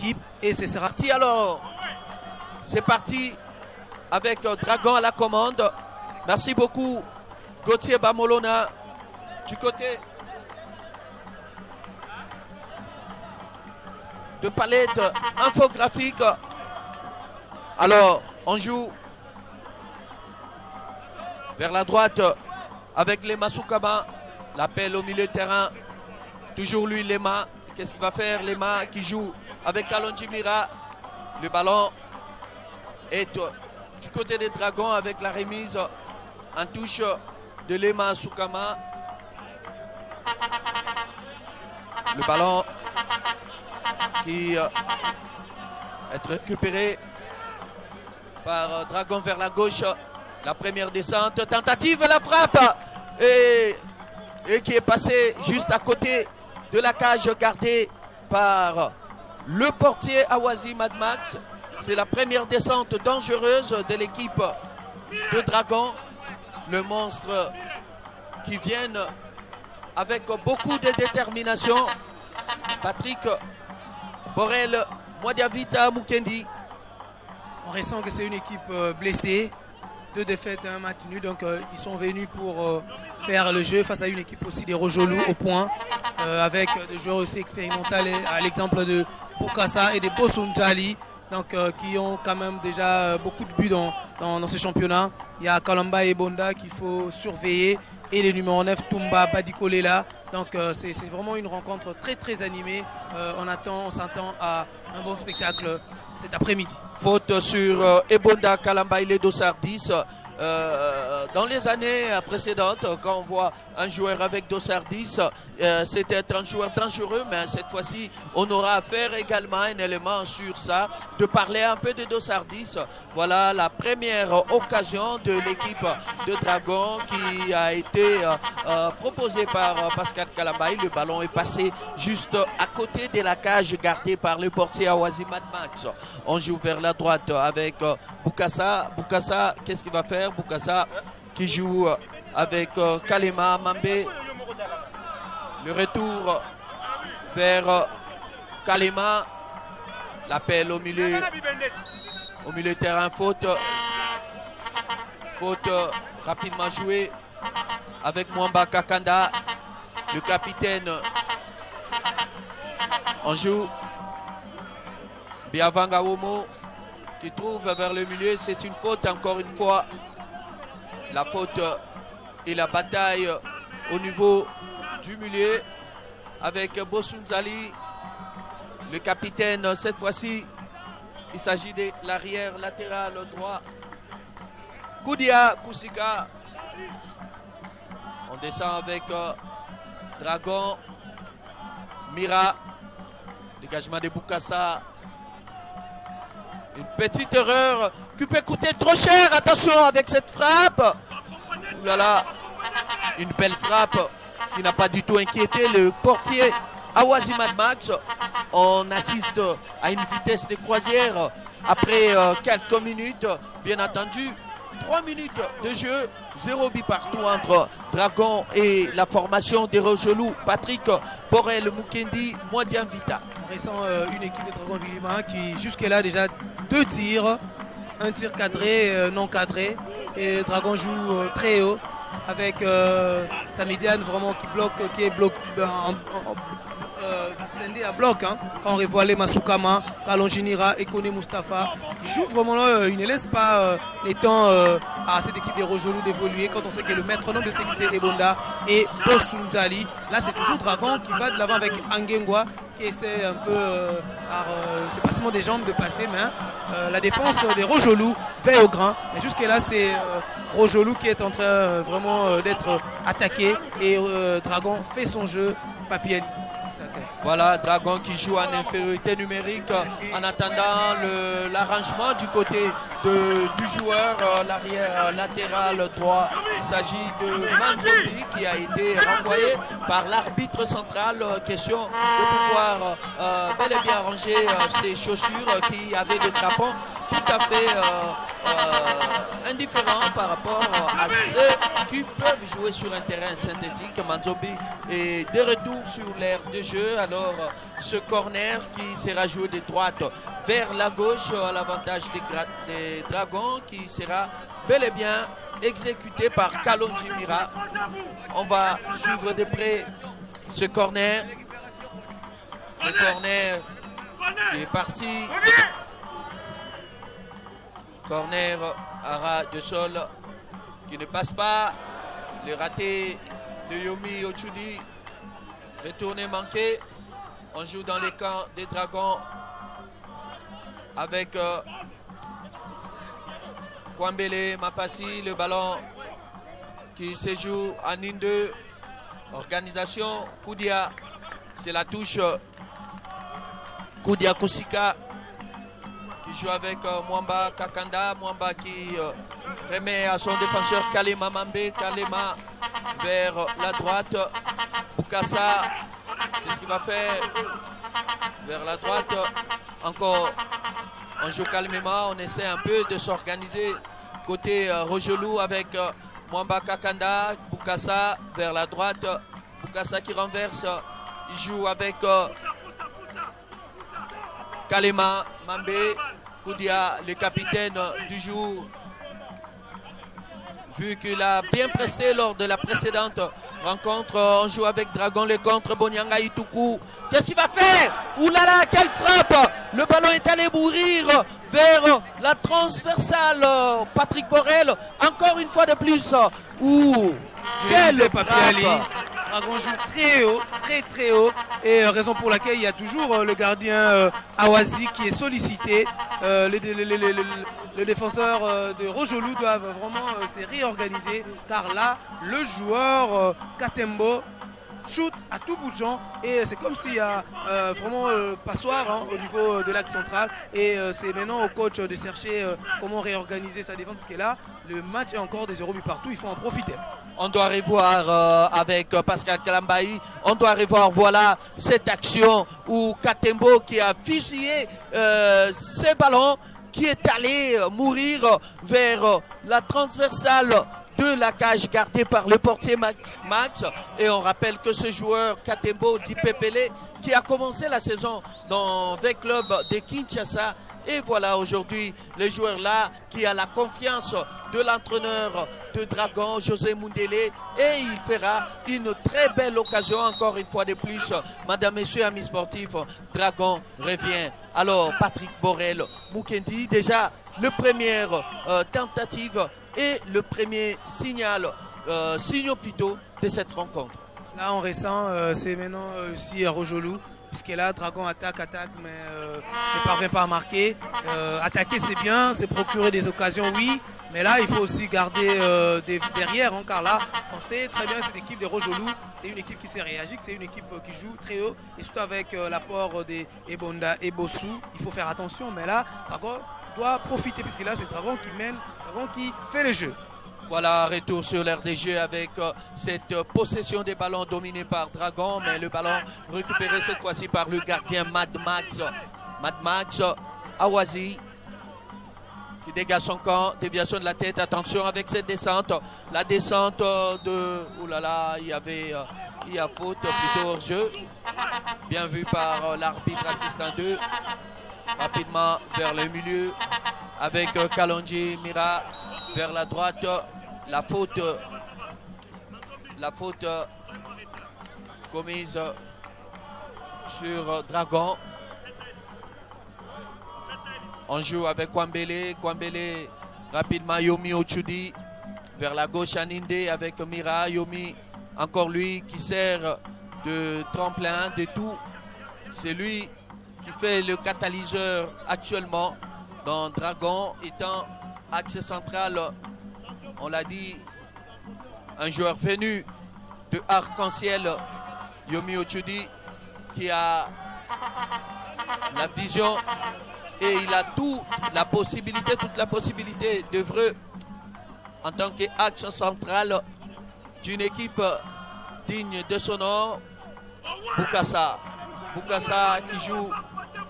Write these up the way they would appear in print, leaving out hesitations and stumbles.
équipe et ce sera parti. Alors, c'est parti avec Dragon à la commande. Merci beaucoup Gauthier Bamolona du côté de palette infographique. Alors, on joue vers la droite avec Lema Soukama. L'appel au milieu de terrain. Toujours lui, Lema. Qu'est-ce qu'il va faire? Lema qui joue avec Kalonji Mira. Le ballon est du côté des Dragons avec la remise en touche de Lema Soukama. Le ballon qui est récupéré par Dragon vers la gauche. La première descente, tentative, la frappe et qui est passé juste à côté de la cage gardée par le portier Awazi Mad Max. C'est la première descente dangereuse de l'équipe de Dragon. Le monstre qui vient avec beaucoup de détermination. Patrick Borel, Mwadiavita Mukendi. On ressent que c'est une équipe blessée. 2 défaites et un match nul. Donc ils sont venus pour faire le jeu face à une équipe aussi des Rojolou au point. Avec des joueurs aussi expérimentés à l'exemple de Bukasa et de Bosunjali. Donc qui ont quand même déjà beaucoup de buts dans ce championnat. Il y a Kalamba et Bonda qu'il faut surveiller. Et le numéro 9 Toumba Badikolela. Donc c'est vraiment une rencontre très très animée. On s'attend à un bon spectacle cet après-midi. Faute sur Ebonda Kalamba, il est Dossard 10. Dans les années précédentes, quand on voit un joueur avec Dossard 10, c'était un joueur dangereux, mais cette fois-ci, on aura affaire également à un élément sur ça, de parler un peu de Dossard 10. Voilà la première occasion de l'équipe de Dragon qui a été proposée par Pascal Kalambay. Le ballon est passé juste à côté de la cage gardée par le portier Awazi Mad Max. On joue vers la droite avec Bukasa. Bukasa, qu'est-ce qu'il va faire? Bukasa qui joue avec Kalema Mambe. Le retour vers Kalema. L'appel au milieu de terrain. Faute rapidement jouée avec Mwamba Kakanda, le capitaine. On joue Biavanga Womo qui trouve vers le milieu. C'est une faute encore une fois. La faute et la bataille au niveau du milieu avec Bosunzali, le capitaine. Cette fois-ci, il s'agit de l'arrière latéral droit. Koudia Koussika. On descend avec Dragon. Mira. Dégagement de Bukasa. Une petite erreur qui peut coûter trop cher. Attention avec cette frappe. Ouh là là. Une belle frappe qui n'a pas du tout inquiété le portier Awazi Mad Max. On assiste à une vitesse de croisière après quelques minutes. Bien entendu, 3 minutes de jeu. 0 but partout entre Dragon et la formation des Rojolou. Patrick Borel Mukendi, Mwadian Vita. On ressent une équipe de Dragon Vilima qui jusque-là déjà 2 tirs. Un tir cadré, non cadré. Et Dragon joue très haut avec sa médiane vraiment qui est bloqué scindé à bloc. Quand on revoit les Masukama, Kalonjinira et Kone Mustafa, ils jouent vraiment là, ils ne laissent pas les temps à cette équipe des Rojolou d'évoluer. Quand on sait que le maître nom de cette équipe c'est Ebonda et Bosunzali. Là c'est toujours Dragon qui va de l'avant avec Angengwa qui essaie un peu par ce passement des jambes de passer, mais la défense des Rojolou fait au grain. Mais jusque-là, c'est Rojolou qui est en train vraiment d'être attaqué et Dragon fait son jeu. Papier. Voilà, Dragon qui joue en infériorité numérique en attendant l'arrangement du côté du joueur, l'arrière latéral droit. Il s'agit de Manzobi qui a été renvoyé par l'arbitre central. Question de pouvoir bel et bien ranger ses chaussures qui avaient des crampons. tout à fait indifférents par rapport à ceux qui peuvent jouer sur un terrain synthétique. Manzombi est de retour sur l'aire de jeu. Alors ce corner qui sera joué de droite vers la gauche à l'avantage des Dragons, qui sera bel et bien exécuté par Kalonji Mira. On va suivre de près ce corner. Le corner qui est parti. Corner à ras de sol qui ne passe pas. Le raté de Yomi Ochudi. Retourné manqué. On joue dans les camps des Dragons avec Kwambele Mapassi. Le ballon qui se joue en 1-2. Organisation Koudia. C'est la touche Koudia Kusika qui joue avec Mwamba Kakanda. Mwamba qui remet à son défenseur Kalema Mambe. Kalema vers la droite. Bukasa, qu'est-ce qu'il va faire? Vers la droite. Encore, on joue calmement. On essaie un peu de s'organiser côté Rogelou avec Mwamba Kakanda. Bukasa vers la droite. Bukasa qui renverse. Il joue avec Kalema Mambe. Koudia, le capitaine du jour, vu qu'il a bien presté lors de la précédente rencontre. On joue avec Dragon, le contre Bonyanga Ituku. Qu'est-ce qu'il va faire? Oulala, quelle frappe! Le ballon est allé mourir vers la transversale. Patrick Borel, encore une fois de plus. Quelle frappe! Dragon joue très haut, très haut, et raison pour laquelle il y a toujours le gardien Awazi qui est sollicité. Les défenseurs de Rojolou doivent vraiment se réorganiser, car là, le joueur Katembo shoot à tout bout de champ, et c'est comme s'il y a vraiment passoire au niveau de l'axe central, et c'est maintenant au coach de chercher comment réorganiser sa défense, parce que là, le match est encore des 0 buts partout, il faut en profiter. On doit revoir avec Pascal Kalambaï, on doit revoir, voilà, cette action où Katembo qui a fusillé ce ballon qui est allé mourir vers la transversale de la cage gardée par le portier Max. Et on rappelle que ce joueur Katembo Dipepele qui a commencé la saison dans le club de Kinshasa. Et voilà aujourd'hui le joueur là qui a la confiance de l'entraîneur de Dragon, José Mundele, et il fera une très belle occasion encore une fois de plus. Madame, messieurs, amis sportifs, Dragon revient. Alors Patrick Borel, Mukendi, déjà le première tentative et le premier signaux plutôt de cette rencontre. Là on ressent, c'est maintenant aussi à Rojolou. Puisque là, Dragon attaque, mais ne parvient pas à marquer. Attaquer, c'est bien, c'est procurer des occasions, oui. Mais là, il faut aussi garder derrière, hein, car là, on sait très bien cette équipe de Rojolou, c'est une équipe qui s'est réagi, c'est une équipe qui joue très haut. Et surtout avec l'apport des Ebonda et Bossou, il faut faire attention. Mais là, Dragon doit profiter, puisque là, c'est Dragon qui mène, Dragon qui fait le jeu. Voilà, retour sur l'aire des jeux avec cette possession des ballons dominée par Dragon, mais le ballon récupéré cette fois-ci par le gardien Mad Max. Mad Max, Awazi, qui dégage son camp, déviation de la tête, attention avec cette descente. La descente de... Ouh là là, il y a faute, plutôt hors jeu. Bien vu par l'arbitre assistant 2. Rapidement vers le milieu avec Kalonji Mira vers la droite. La faute commise sur Dragon. On joue avec Kwambele rapidement Yomi Ochudi vers la gauche Aninde avec Mira. Yomi, encore lui qui sert de tremplin, de tout. C'est lui qui fait le catalyseur actuellement dans Dragon, étant axe central. On l'a dit, un joueur venu de Arc-en-Ciel, Yomi Ochudi, qui a la vision et il a toute la possibilité d'œuvrer en tant qu'axe central d'une équipe digne de son nom. Bukasa qui joue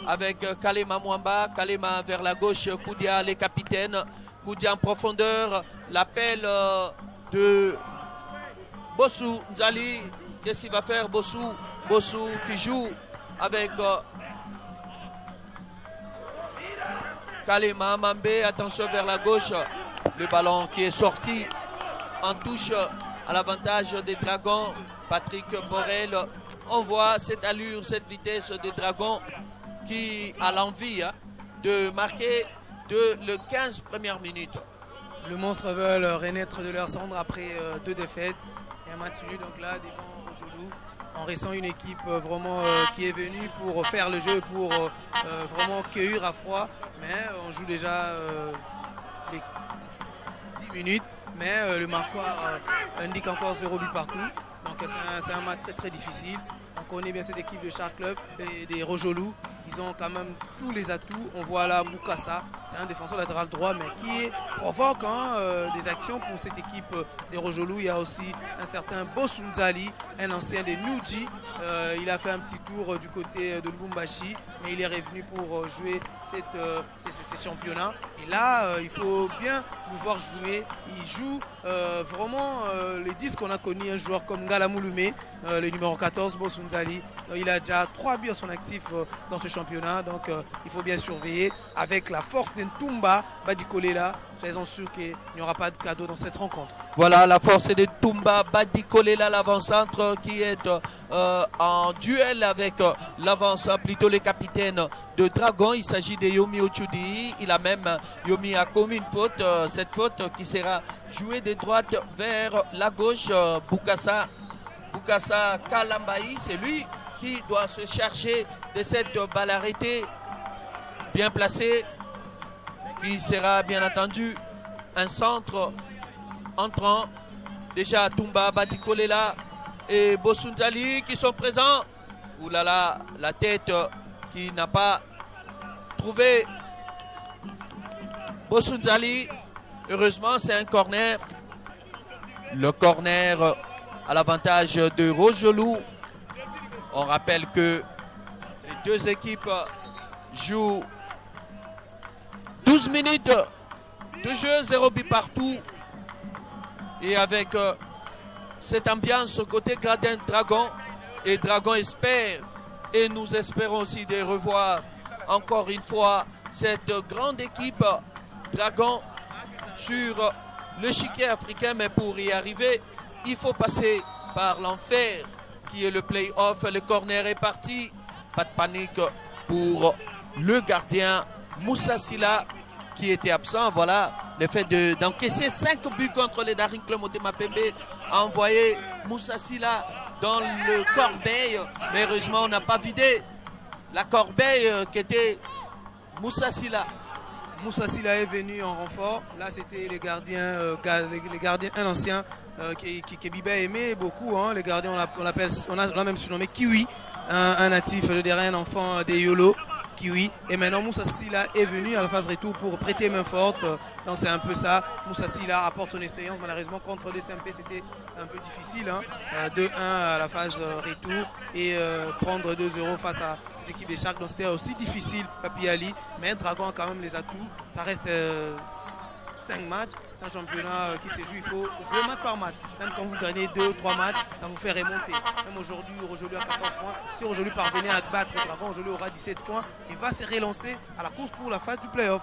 avec Kalema Mwamba. Kalema vers la gauche, Koudia les capitaines. Koudia en profondeur. L'appel de Bossou Nzali. Qu'est-ce qu'il va faire Bossou? Bossou qui joue avec Kalema Mambé. Attention vers la gauche. Le ballon qui est sorti en touche à l'avantage des Dragons. Patrick Borel. On voit cette allure, cette vitesse des Dragons qui a l'envie de marquer de les 15 premières minutes. Le monstre veulent renaître de leur cendre après 2 défaites et un match nul. Donc là, devant Rojolou, en restant une équipe vraiment qui est venue pour faire le jeu, pour vraiment cueillir à froid. Mais on joue déjà les 10 minutes, mais le marqueur indique encore 0 but partout. Donc c'est un match très très difficile. On connaît bien cette équipe de Shark Club et des Rojolou. Ils ont quand même tous les atouts. On voit là Moukassa, c'est un défenseur latéral droit, mais qui provoque des actions pour cette équipe des Rojolou. Il y a aussi un certain Bossou Nzali, un ancien des Nuji. Il a fait un petit tour du côté de Lubumbashi, mais il est revenu pour jouer ces championnats. Et là, il faut bien le voir jouer. Il joue vraiment les 10 qu'on a connus, un joueur comme Ngalamouloumé, le numéro 14, Bossou Nzali. Il a déjà 3 buts à son actif dans ce championnat, donc il faut bien surveiller avec la force d'Ntumba Badikolela. Soyons sûrs qu'il n'y aura pas de cadeau dans cette rencontre. Voilà la force de Ntumba Badikolela, l'avant-centre qui est en duel avec l'avant-centre, plutôt le capitaine de Dragon. Il s'agit de Yomi Ochudi. Yomi a commis une faute, cette faute qui sera jouée de droite vers la gauche. Boukassa Kalambaï, c'est lui qui doit se charger de cette balle arrêtée bien placée, qui sera bien entendu un centre entrant. Déjà Tumba Badikolela et Bossou Nzali qui sont présents. Ouh là là, la tête qui n'a pas trouvé Bossou Nzali. Heureusement, c'est un corner. Le corner à l'avantage de Rojolou. On rappelle que les deux équipes jouent 12 minutes de jeu, 0 but partout. Et avec cette ambiance côté gradin Dragon, et Dragon espère, et nous espérons aussi de revoir encore une fois cette grande équipe Dragon sur l'échiquier africain. Mais pour y arriver, il faut passer par l'enfer qui est le play-off. Le corner est parti. Pas de panique pour le gardien Moussa Silla qui était absent. Voilà, le fait d'encaisser 5 buts contre les Daring Club Motema Pembe a envoyé Moussa Silla dans le corbeil. Mais heureusement, on n'a pas vidé la corbeille qui était Moussa Silla. Moussa Silla est venu en renfort. Là, c'était les gardiens, un ancien qui Bibé aimait beaucoup. Les gardiens, on l'a même surnommé Kiwi, un natif, le dernier enfant des Yolo, Kiwi. Et maintenant, Moussa Silla est venu à la phase retour pour prêter main forte. Donc, c'est un peu ça. Moussa Silla apporte son expérience. Malheureusement, contre les SMP, c'était un peu difficile. 2-1 à la phase retour et prendre 2-0 face à cette équipe des Sharks. Donc, c'était aussi difficile, Papi Ali. Mais Dragon a quand même les atouts. Ça reste 5 matchs. C'est un championnat qui se joue. Il faut jouer match par match. Même quand vous gagnez 2 ou 3 matchs, ça vous fait remonter. Même aujourd'hui, Rojolou a 14 points. Si Rojolou parvenait à battre Dragon, Rojolou aura 17 points et va se relancer à la course pour la phase du play-off.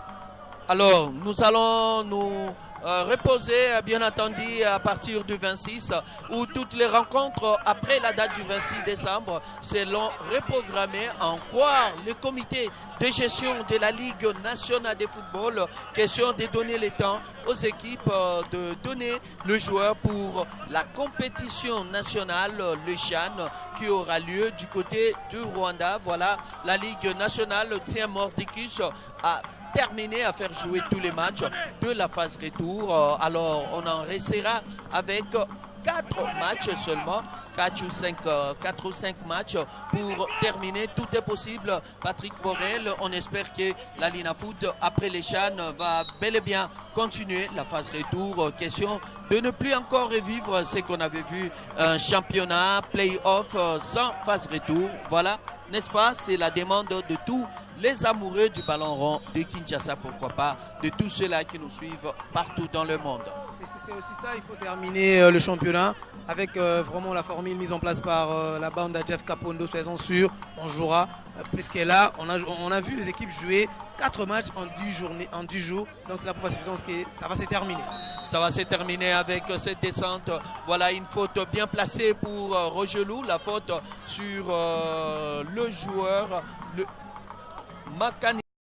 Alors, nous allons nous reposer, bien entendu, à partir du 26, où toutes les rencontres après la date du 26 décembre seront reprogrammées, en croire le comité de gestion de la Ligue nationale de football. Question de donner le temps aux équipes de donner le joueur pour la compétition nationale, le CHAN, qui aura lieu du côté du Rwanda. Voilà, la Ligue nationale tient mordicus à terminé à faire jouer tous les matchs de la phase retour. Alors on en restera avec 4 matchs seulement, 4 ou 5 matchs pour terminer. Tout est possible. Patrick Borel, on espère que la Lina Foot après les CHAN va bel et bien continuer la phase retour. Question de ne plus encore revivre ce qu'on avait vu, un championnat play-off sans phase retour. Voilà. n'est-ce pas? C'est la demande de tous les amoureux du ballon rond de Kinshasa, pourquoi pas, de tous ceux-là qui nous suivent partout dans le monde. C'est aussi ça, il faut terminer le championnat avec vraiment la formule mise en place par la bande à Jeff Kapondo, soyez-en sûrs, on jouera, puisque là, on a vu les équipes jouer 4 matchs en 10 jours, donc c'est la preuve suffisante que ça va se terminer. Ça va se terminer avec cette descente. Voilà une faute bien placée pour Rogelou, la faute sur le joueur, le Makani.